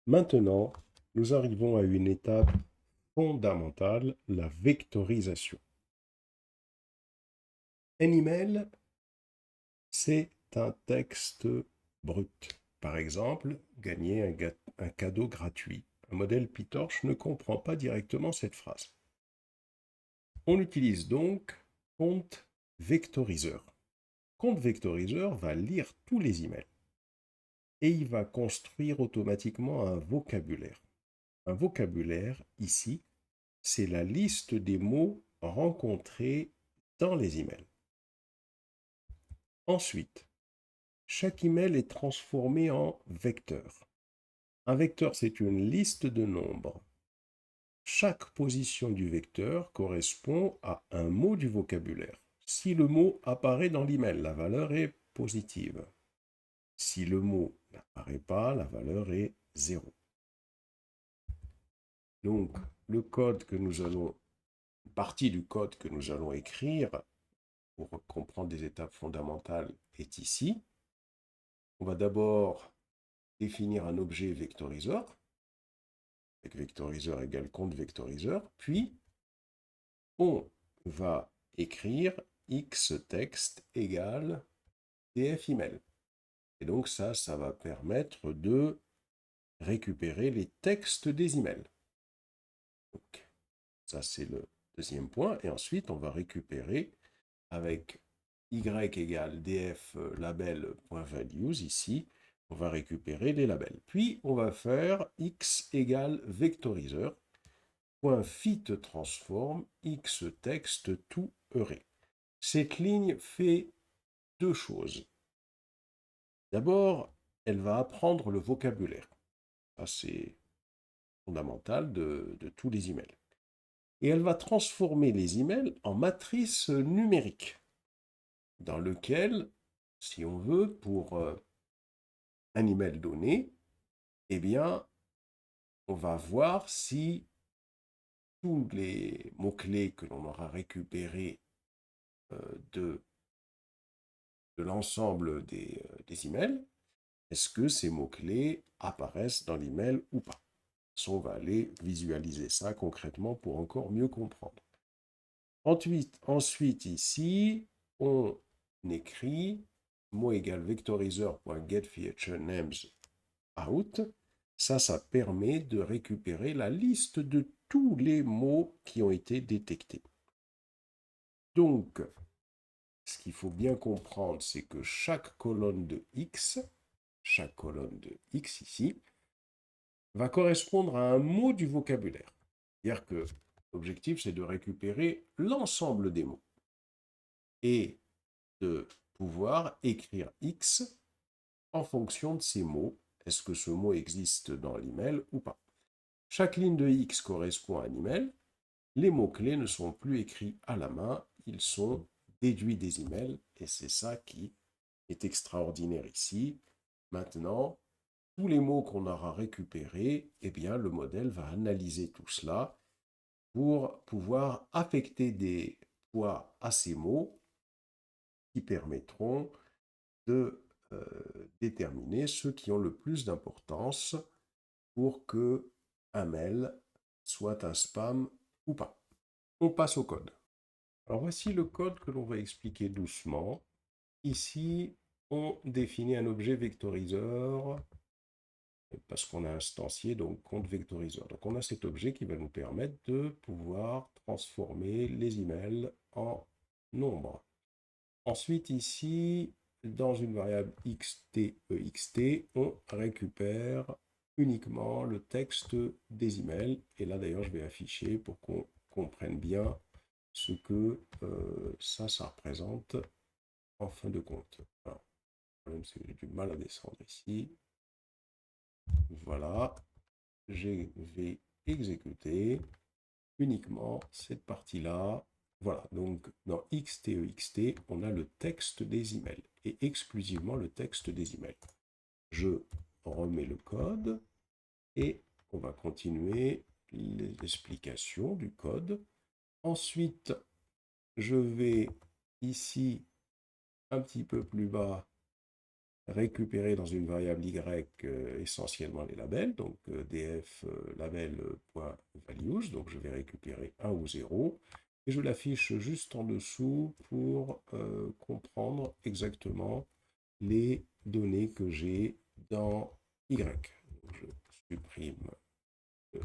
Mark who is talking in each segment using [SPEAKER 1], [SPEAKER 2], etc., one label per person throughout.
[SPEAKER 1] Maintenant, nous arrivons à une étape fondamentale, la vectorisation. Un email, c'est un texte brut. Par exemple, gagner un cadeau gratuit. Un modèle PyTorch ne comprend pas directement cette phrase. On utilise donc compte vectoriseur. Compte vectoriseur va lire tous les emails et il va construire automatiquement un vocabulaire. Un vocabulaire, ici, c'est la liste des mots rencontrés dans les emails. Ensuite, chaque email est transformé en vecteur. Un vecteur, c'est une liste de nombres. Chaque position du vecteur correspond à un mot du vocabulaire. Si le mot apparaît dans l'email, la valeur est positive. Si le mot n'apparaît pas, la valeur est 0. Donc, le code que nous allons, une partie du code que nous allons écrire pour comprendre des étapes fondamentales est ici. On va d'abord définir un objet vectoriseur, avec vectoriseur égale compte vectoriseur, puis on va écrire xText égale df email. Et donc ça va permettre de récupérer les textes des emails. Donc, ça, c'est le deuxième point. Et ensuite, on va récupérer avec y égale df label.values ici, on va récupérer les labels. Puis, on va faire x égale vectoriseur, .fit transform x texte tout array. Cette ligne fait deux choses. D'abord, elle va apprendre le vocabulaire. Ça, c'est fondamental de tous les emails. Et elle va transformer les emails en matrice numérique, dans lequel, si on veut, pour un email donné, eh bien, on va voir si tous les mots-clés que l'on aura récupérés euh, de, de l'ensemble des emails, est-ce que ces mots-clés apparaissent dans l'email ou pas. On va aller visualiser ça concrètement pour encore mieux comprendre. Ensuite ici, on écrit mot égale vectoriseur.getFeatureNames out. Ça permet de récupérer la liste de tous les mots qui ont été détectés. Donc, ce qu'il faut bien comprendre, c'est que chaque colonne de X ici, va correspondre à un mot du vocabulaire. C'est-à-dire que l'objectif, c'est de récupérer l'ensemble des mots et de pouvoir écrire X en fonction de ces mots. Est-ce que ce mot existe dans l'email ou pas? Chaque ligne de X correspond à un email. Les mots-clés ne sont plus écrits à la main, ils sont déduits des emails et c'est ça qui est extraordinaire ici. Maintenant, tous les mots qu'on aura récupérés, eh bien, le modèle va analyser tout cela pour pouvoir affecter des poids à ces mots qui permettront de déterminer ceux qui ont le plus d'importance pour que un mail soit un spam ou pas. On passe au code. Alors voici le code que l'on va expliquer doucement. Ici, on définit un objet vectoriseur parce qu'on a instancié donc compte vectoriseur. Donc on a cet objet qui va nous permettre de pouvoir transformer les emails en nombres. Ensuite ici, dans une variable xtext, on récupère uniquement le texte des emails. Et là d'ailleurs, je vais afficher pour qu'on comprenne bien ce que ça représente en fin de compte. Alors, même si j'ai du mal à descendre ici. Voilà, je vais exécuter uniquement cette partie-là. Voilà, donc dans xtext, on a le texte des emails et exclusivement le texte des emails. Je remets le code et on va continuer l'explication du code. Ensuite, je vais ici un petit peu plus bas récupérer dans une variable y essentiellement les labels, donc df label.values, donc je vais récupérer 1 ou 0, et je l'affiche juste en dessous pour comprendre exactement les données que j'ai dans y. Donc, je supprime le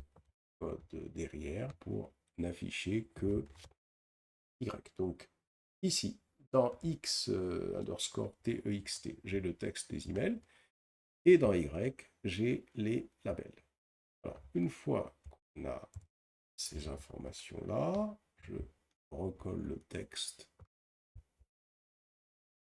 [SPEAKER 1] code derrière pour n'afficher que y. Donc ici, dans x underscore text, j'ai le texte des emails, et dans y, j'ai les labels. Alors, une fois qu'on a ces informations-là, je recolle le texte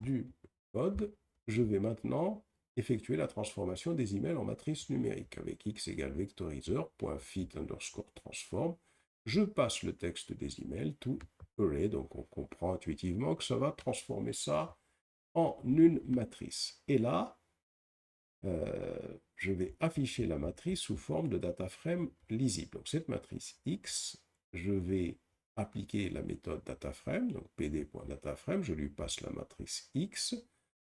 [SPEAKER 1] du code. Je vais maintenant effectuer la transformation des emails en matrice numérique avec x égale vectorizer.fit underscore transform. Je passe le texte des emails to array, donc on comprend intuitivement que ça va transformer ça en une matrice. Et là, je vais afficher la matrice sous forme de data frame lisible. Donc cette matrice X, je vais appliquer la méthode dataframe, donc pd.dataframe, je lui passe la matrice X,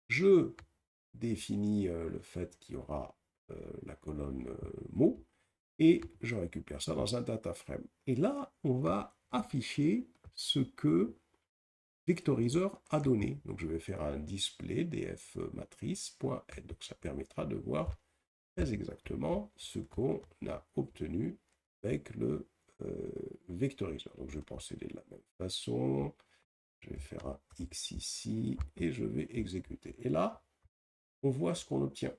[SPEAKER 1] je définis le fait qu'il y aura la colonne mots, et je récupère ça dans un dataframe. Et là, on va afficher ce que vectoriseur a donné. Donc je vais faire un display df matrice.head. Donc ça permettra de voir très exactement ce qu'on a obtenu avec le vectoriseur. Donc je vais procéder de la même façon. Je vais faire un X ici et je vais exécuter. Et là, on voit ce qu'on obtient.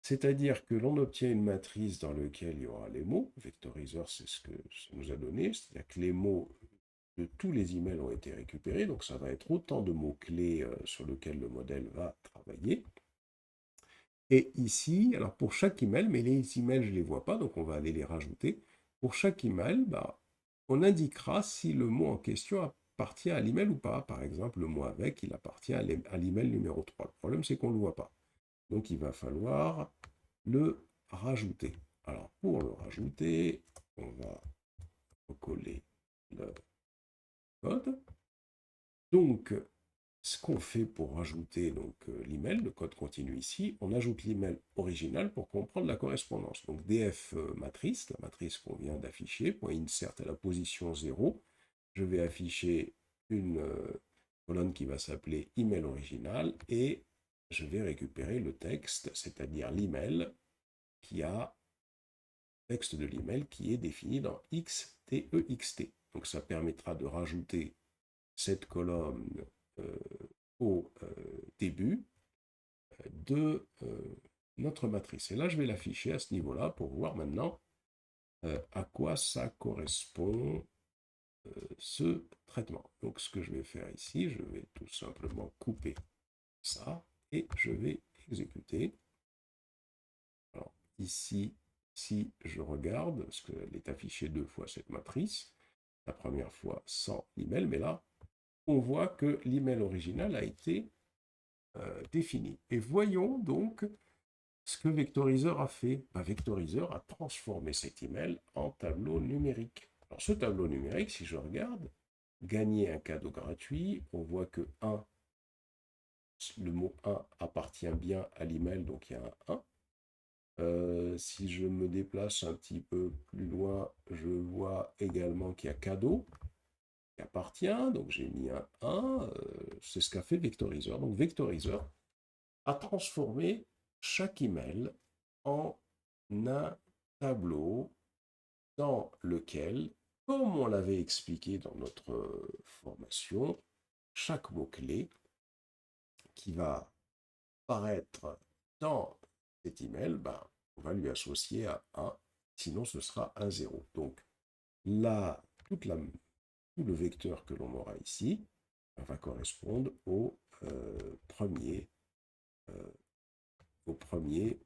[SPEAKER 1] C'est-à-dire que l'on obtient une matrice dans laquelle il y aura les mots. Vectoriseur, c'est ce que ça nous a donné. C'est-à-dire que les mots de tous les emails ont été récupérés. Donc ça va être autant de mots-clés sur lesquels le modèle va travailler. Et ici, alors pour chaque email, mais les emails, je ne les vois pas, donc on va aller les rajouter. Pour chaque email, on indiquera si le mot en question appartient à l'email ou pas. Par exemple, le mot avec, il appartient à l'email numéro 3. Le problème, c'est qu'on ne le voit pas. Donc, il va falloir le rajouter. Alors, pour le rajouter, on va recoller le code. Donc, ce qu'on fait pour rajouter l'email, le code continue ici, on ajoute l'email original pour comprendre la correspondance. Donc df matrice, la matrice qu'on vient d'afficher, point insert à la position 0, je vais afficher une colonne qui va s'appeler email original et je vais récupérer le texte, c'est-à-dire l'email qui a texte de l'email qui est défini dans xtext. Donc ça permettra de rajouter cette colonne au début de notre matrice. Et là, je vais l'afficher à ce niveau-là pour voir maintenant à quoi ça correspond ce traitement. Donc, ce que je vais faire ici, je vais tout simplement couper ça et je vais exécuter. Alors, ici, si je regarde, parce qu'elle est affichée 2 fois cette matrice, la première fois sans l'email, mais là, on voit que l'email original a été défini. Et voyons donc ce que Vectorizer a fait. Vectorizer a transformé cet email en tableau numérique. Alors ce tableau numérique, si je regarde, gagner un cadeau gratuit, on voit que 1, le mot 1 appartient bien à l'email, donc il y a un 1. Si je me déplace un petit peu plus loin, je vois également qu'il y a cadeau qui appartient, donc j'ai mis un 1, c'est ce qu'a fait Vectorizer. Donc Vectorizer a transformé chaque email en un tableau dans lequel, comme on l'avait expliqué dans notre formation, chaque mot-clé qui va apparaître dans cet email, on va lui associer à 1, sinon ce sera un 0. Donc là, tout le vecteur que l'on aura ici va correspondre premier au premier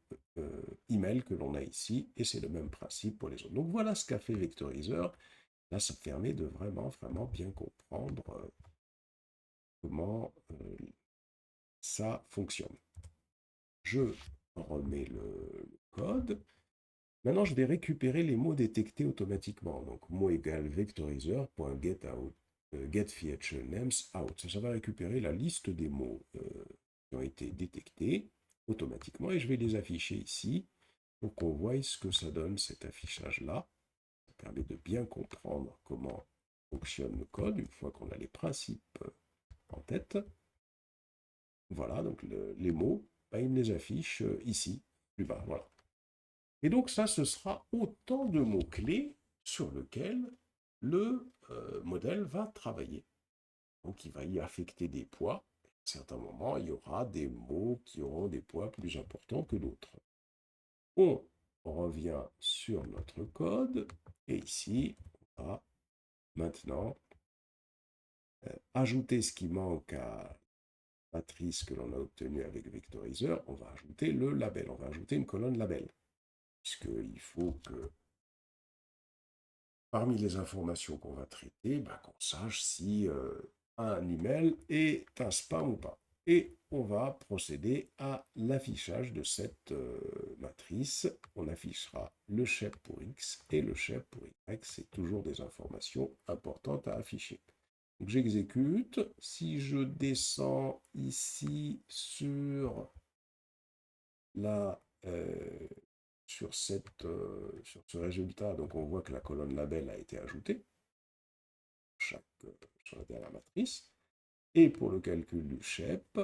[SPEAKER 1] email que l'on a ici, et c'est le même principe pour les autres. Donc voilà ce qu'a fait Vectorizer. Là, ça permet de vraiment bien comprendre comment ça fonctionne. Je remets le code. Maintenant, je vais récupérer les mots détectés automatiquement. Donc, mot égale vectorizer.getOut, getFeatureNames out. Ça va récupérer la liste des mots qui ont été détectés. automatiquement et je vais les afficher ici pour qu'on voie ce que ça donne cet affichage-là. Ça permet de bien comprendre comment fonctionne le code une fois qu'on a les principes en tête. Voilà, donc les mots, ben, il me les affiche ici, plus bas. Voilà. Et donc ça, ce sera autant de mots-clés sur lesquels le modèle va travailler. Donc il va y affecter des poids. À certains moments, il y aura des mots qui auront des poids plus importants que d'autres. On revient sur notre code et ici, on va maintenant ajouter ce qui manque à la matrice que l'on a obtenue avec Vectorizer. On va ajouter le label, on va ajouter une colonne label, puisqu'il faut que parmi les informations qu'on va traiter, bah, qu'on sache si un email est un spam ou pas. Et on va procéder à l'affichage de cette matrice. On affichera le chef pour X et le chef pour Y. C'est toujours des informations importantes à afficher. Donc j'exécute. Si je descends ici sur la sur ce résultat, donc on voit que la colonne label a été ajoutée sur la dernière matrice. Et pour le calcul du SHEP,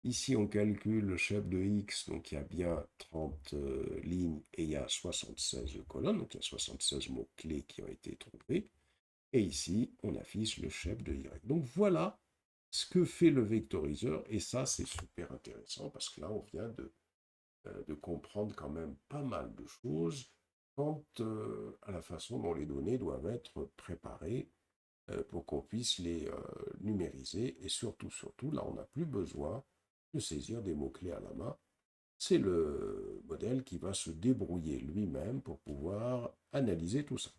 [SPEAKER 1] ici on calcule le SHEP de X, donc il y a bien 30 lignes et il y a 76 colonnes, donc il y a 76 mots-clés qui ont été trouvés. Et ici, on affiche le SHEP de Y. Donc voilà ce que fait le vectoriseur, et ça c'est super intéressant parce que là on vient de comprendre quand même pas mal de choses quant à la façon dont les données doivent être préparées pour qu'on puisse les numériser. Et surtout, là, on n'a plus besoin de saisir des mots-clés à la main. C'est le modèle qui va se débrouiller lui-même pour pouvoir analyser tout ça.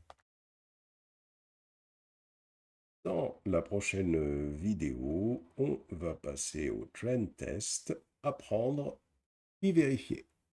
[SPEAKER 1] Dans la prochaine vidéo, on va passer au trend test, apprendre puis vérifier.